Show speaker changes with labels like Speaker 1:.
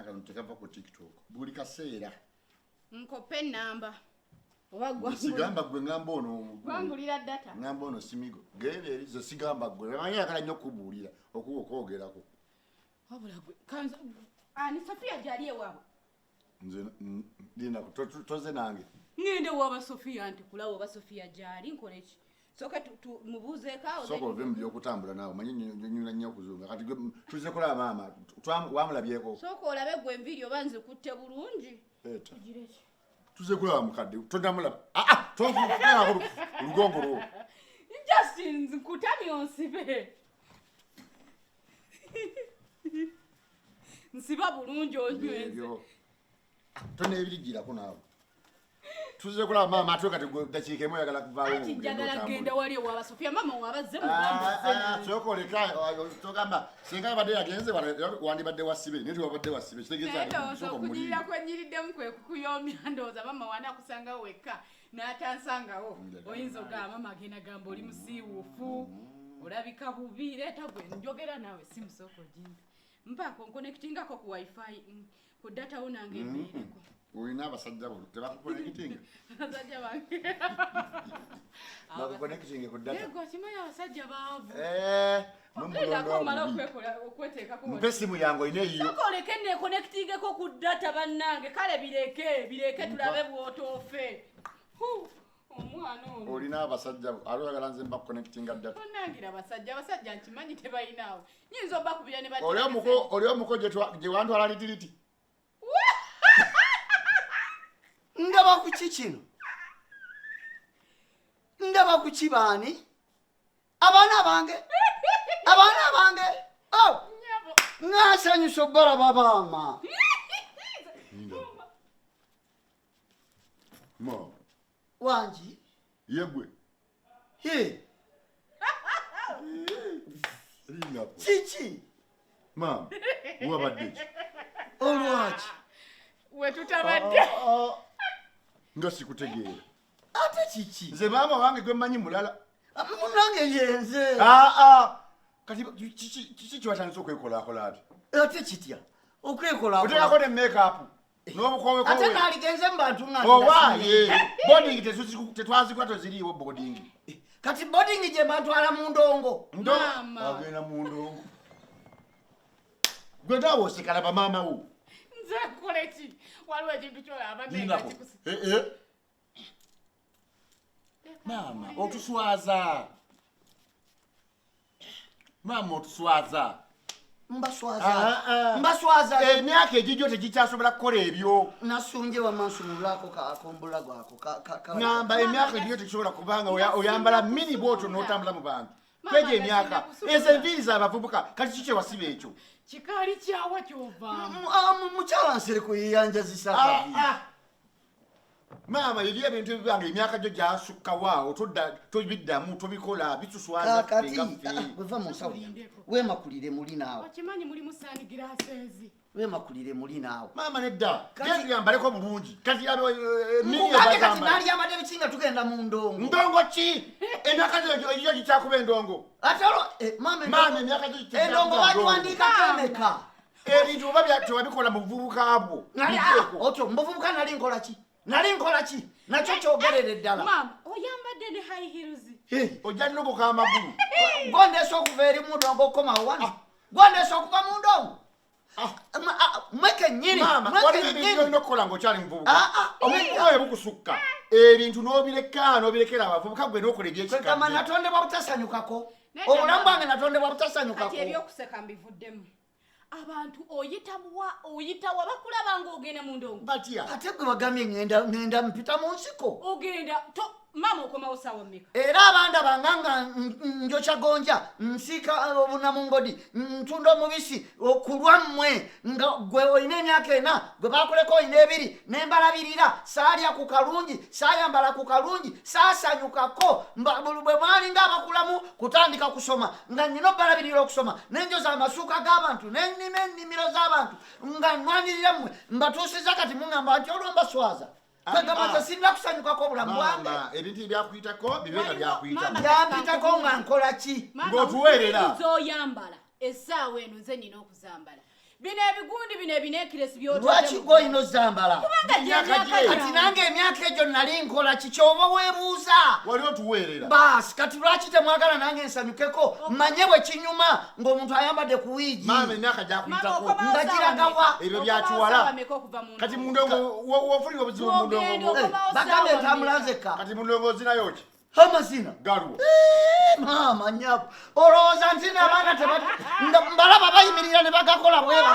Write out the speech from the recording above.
Speaker 1: naka ntekava ku TikTok buli kaseera
Speaker 2: nkope namba oba gwa
Speaker 1: sigamba gwe ngamba ono
Speaker 2: gwangulira data
Speaker 1: ngamba ono simigo gere erizo sigamba gwe ayagala nnyo kubuulira okwogerako
Speaker 2: wabula gwe kanza ani Sofia jali ewabo
Speaker 1: nze ndina toze nange
Speaker 2: ngende waba Sofia anti kulawo ba Sofia jali nkoleki soka mubuze kawo
Speaker 1: soko vemu byokutambula nawe manyi nyunyula nnyo okuzunga kati tuze kola mama wamulabyeko
Speaker 2: soko olabe gwe enviri obanze kutte bulungi
Speaker 1: eta tuze kola mukadde tondamula tonfuna olugongo lwo
Speaker 2: Justin nkutami onsibe nsiba bulungi onyweze
Speaker 1: tone ebirigirako nawe tuze kola mama atwe kati dakiika emu oyagala kuvaawo
Speaker 2: ati njagala genda wali ewaba Sofia mama wabazze
Speaker 1: soko leka togamba singa badde yagenze wandibadde wasibe naye tiwabadde wasibe kitegeeza
Speaker 2: okugirira kwenyiriddemu kwe kukuyomya ndowooza mama wanaakusangawo wekka n'atansangawo oyinza ogamba mama agenda gamba oli musiiwuufu olabika bubi leeta gwe njogera naawe si musoko ginda mpaako nkonektingako ku wifi ku data wo nange embeereko
Speaker 1: Uina abasajja bo tebakukonekitinga
Speaker 2: abasajja bange
Speaker 1: bakukonekitinga ku data
Speaker 2: yego kimanya abasajja baavu
Speaker 1: mumulondo
Speaker 2: mala okweteekako
Speaker 1: mpesi mu yango ine iyo
Speaker 2: sokoleke ne connectingeko ku data bannange kale bireke tulabe bwotofe omwana ono
Speaker 1: olina abasajja alagala nze mba connectinga data
Speaker 2: onangira abasajja nkimanyi tebayinaawo nyinza obakubira ne bati
Speaker 1: oli omuko gye wantwala litiriti
Speaker 3: ndaba ku kikino ndaba ku kibaani abaana bange nasanyusa obalaba baama wangi
Speaker 1: yegwe
Speaker 3: kiki
Speaker 1: mama wabadde
Speaker 3: olwaki
Speaker 2: we tutabadde
Speaker 1: nga sikutegeera
Speaker 3: ate kiki
Speaker 1: nze maama wange gwe mmanyi mulala
Speaker 3: munange yenze
Speaker 1: kati kiki kiwatandisa okwekolakola ati
Speaker 3: ate kitya okwekola
Speaker 1: otekako ne makeup n'obukowekowe
Speaker 3: ate naligenze mu bantu
Speaker 1: owaye boarding tetwazikwa toziriiwo boarding
Speaker 3: kati boarding gye batwala mu ndongo
Speaker 1: agenda mu ndongo gwe naawe osikala bamaama wo
Speaker 2: nze koleki waliwo ekintu kyolaba
Speaker 1: maama otuswaza maama otuswaza
Speaker 3: mbaswaza
Speaker 1: emyaka egijjo tegikyasobola kukola ebyo
Speaker 3: nasunje wamansumulako kakombula gwako
Speaker 1: ngamba emyaka egijjo tekisobola kubanga oyambala mini bwoto n'otambula mu bantu kwegyo emyaka ezo enviiri z'abavubuka kati kiki wasiba ekyo
Speaker 2: kikaali kyawa kyovaamu
Speaker 3: mukyala nsereko yeyanjazisa
Speaker 1: maama eri ebintu ebibanga emyaka gyo gyasukkawaawo tobiddamu tobikola bituswaza
Speaker 3: bweva munsawo wemakulire muli naawe
Speaker 2: okimanyi mulimu saani girasezi
Speaker 3: wemakulire muli naawe
Speaker 1: maama nedda yambaleko bulungi kati
Speaker 3: kati nalyambadde bikinga tugenda mu ndongo
Speaker 1: ndongo ki emyaka gyo gikyakuba endongo
Speaker 3: ate
Speaker 1: maama emyaka gyo
Speaker 3: endongo bagiwandiikako emeka
Speaker 1: ebintu oba tewabikola mu buvubuka bwo
Speaker 3: otyo mubuvubuka nali nkola ki nakyo kyogerere ddala
Speaker 2: mama oyambadde ne high heels
Speaker 1: ojja nnogoka amagulu
Speaker 3: gondesa okuva eri mu ndongo okukomawo wano gondesa okuva mu ndongo mweke nyini
Speaker 1: olina okukola ng'okyali muvubuka omuoyo bukusukka ebintu n'obirekera abavubuka gwe n'okola
Speaker 3: ebyekikama natondebwa butasanyukako obulamu bwange natondebwa butasanyukako
Speaker 2: kati ebyokuseka mbivuddemu abantu oyitawa bakulaba ng'ogenda mu ndongo
Speaker 1: batya
Speaker 3: ate gwe bagambye ngenda mpita mu nsiko
Speaker 2: ogenda mama okomawo saawa mmeka
Speaker 3: era abanda banganga njokya gonja nsiika obunamungodi ntunda omubisi okulwammwe nga gwe olina emyaka ena gwe bakuleko olina ebiri nembalabirira saalya ku kalungi saayambala ku kalungi saasanyukako bwe mwalinga abakulamu kutandika kusoma nga nnina obbalabirira okusoma nenjoza amasuuka g'abantu nennima ennimiro z'abantu nga nwanirira mmwe mbatuusiza kati muŋŋamba nti olwo mbaswaza kwegamaza sirina kusanyukako obulamu bwange
Speaker 1: ebintu ebyakuyitako bibenga byakuyita
Speaker 3: byampitako nga nkola ki
Speaker 1: ng'otuweerera
Speaker 2: zoyambala essaawa eno nze nina okuzambala bino ebigundi bino ebinekiresi byotadde
Speaker 3: lwaki gw'olina zambala
Speaker 2: kubanga gy'emyaka
Speaker 3: kati nange emyaka egyo nali nkola kikyoba weebuuza
Speaker 1: wali otuweerera
Speaker 3: baasi kati lwaki temwagala nange nsanyukeko mmanye bwe kinyuma ng'omuntu ayambadde ku wiigi
Speaker 1: maama emyaka gyakuyitako
Speaker 3: nga giragawa
Speaker 1: ebyo byakiwala kati wofunira obuzibu mundongo
Speaker 3: bagambe ntambula nzekka
Speaker 1: kati mundongo ozinayo ki
Speaker 3: amazina
Speaker 1: galwo
Speaker 3: maama Nnyaabwe olowooza nti n'abaana mbalaba bayimirira ne bagakola bweba